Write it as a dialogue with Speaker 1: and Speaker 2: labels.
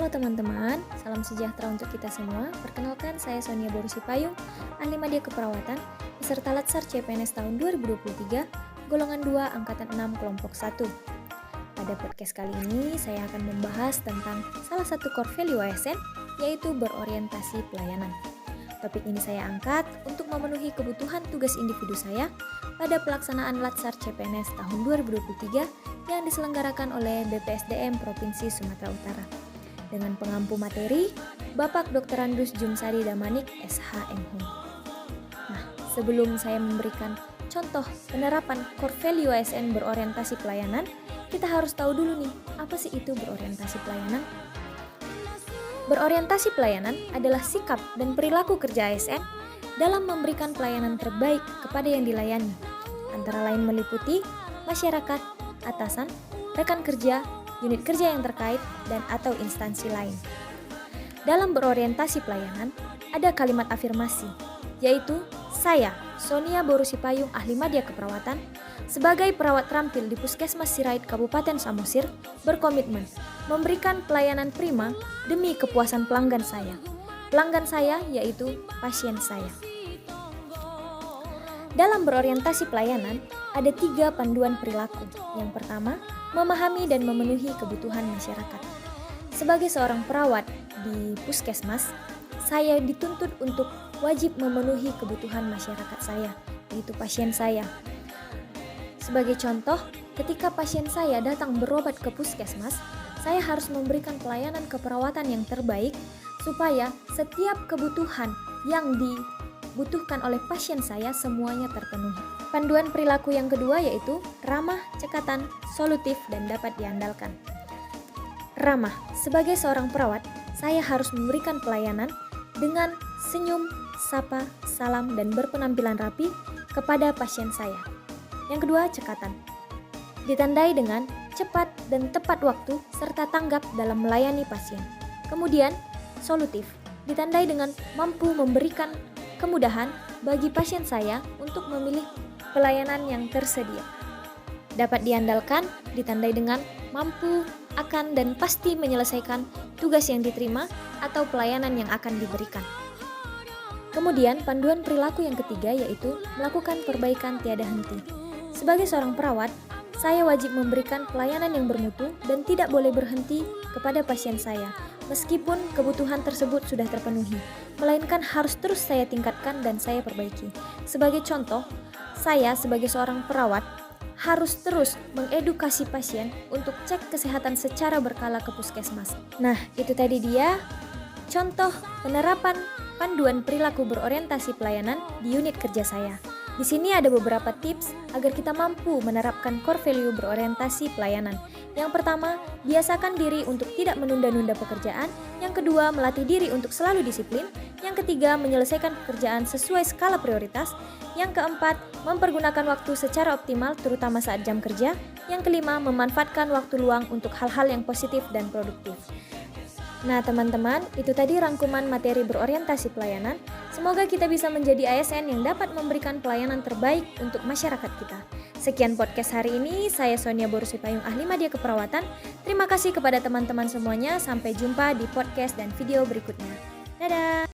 Speaker 1: Halo teman-teman, salam sejahtera untuk kita semua. Perkenalkan, saya Sonia Borusipayung, ahli media keperawatan, peserta Latsar CPNS tahun 2023, golongan 2, angkatan 6, kelompok 1. Pada podcast kali ini, saya akan membahas tentang salah satu core value ASN, yaitu berorientasi pelayanan. Topik ini saya angkat untuk memenuhi kebutuhan tugas individu saya pada pelaksanaan Latsar CPNS tahun 2023 yang diselenggarakan oleh BPSDM Provinsi Sumatera Utara. Dengan pengampu materi, Bapak Dr. Andus Jumsari Damanik, SHMH. Nah, sebelum saya memberikan contoh penerapan core value ASN berorientasi pelayanan, kita harus tahu dulu nih, apa sih itu berorientasi pelayanan? Berorientasi pelayanan adalah sikap dan perilaku kerja ASN dalam memberikan pelayanan terbaik kepada yang dilayani, antara lain meliputi masyarakat, atasan, rekan kerja, unit kerja yang terkait, dan atau instansi lain. Dalam berorientasi pelayanan, ada kalimat afirmasi, yaitu saya, Sonia Borusipayung, ahli media keperawatan, sebagai perawat terampil di Puskesmas Sirait Kabupaten Samosir, berkomitmen memberikan pelayanan prima demi kepuasan pelanggan saya. Pelanggan saya yaitu pasien saya. Dalam berorientasi pelayanan, ada 3 panduan perilaku. Yang pertama, memahami dan memenuhi kebutuhan masyarakat. Sebagai seorang perawat di puskesmas, saya dituntut untuk wajib memenuhi kebutuhan masyarakat saya, yaitu pasien saya. Sebagai contoh, ketika pasien saya datang berobat ke puskesmas, saya harus memberikan pelayanan keperawatan yang terbaik supaya setiap kebutuhan yang dibutuhkan oleh pasien saya semuanya terpenuhi. Panduan perilaku yang kedua yaitu ramah, cekatan, solutif, dan dapat diandalkan. Ramah, sebagai seorang perawat, saya harus memberikan pelayanan dengan senyum, sapa, salam, dan berpenampilan rapi kepada pasien saya. Yang kedua, cekatan. Ditandai dengan cepat dan tepat waktu serta tanggap dalam melayani pasien. Kemudian, solutif. Ditandai dengan mampu memberikan kemudahan bagi pasien saya untuk memilih pelayanan yang tersedia. Dapat diandalkan, ditandai dengan mampu, akan, dan pasti menyelesaikan tugas yang diterima atau pelayanan yang akan diberikan. Kemudian, panduan perilaku yang ketiga yaitu melakukan perbaikan tiada henti. Sebagai seorang perawat, saya wajib memberikan pelayanan yang bermutu dan tidak boleh berhenti kepada pasien saya, meskipun kebutuhan tersebut sudah terpenuhi, melainkan harus terus saya tingkatkan dan saya perbaiki. Sebagai contoh, saya sebagai seorang perawat harus terus mengedukasi pasien untuk cek kesehatan secara berkala ke puskesmas. Nah, itu tadi dia contoh penerapan panduan perilaku berorientasi pelayanan di unit kerja saya. Di sini ada beberapa tips agar kita mampu menerapkan core value berorientasi pelayanan. Yang pertama, biasakan diri untuk tidak menunda-nunda pekerjaan. Yang kedua, melatih diri untuk selalu disiplin. Yang ketiga, menyelesaikan pekerjaan sesuai skala prioritas. Yang keempat, mempergunakan waktu secara optimal terutama saat jam kerja. Yang kelima, memanfaatkan waktu luang untuk hal-hal yang positif dan produktif. Nah teman-teman, itu tadi rangkuman materi berorientasi pelayanan. Semoga kita bisa menjadi ASN yang dapat memberikan pelayanan terbaik untuk masyarakat kita. Sekian podcast hari ini, saya Sonia Borusipayung, ahli media keperawatan. Terima kasih kepada teman-teman semuanya, sampai jumpa di podcast dan video berikutnya. Dadah!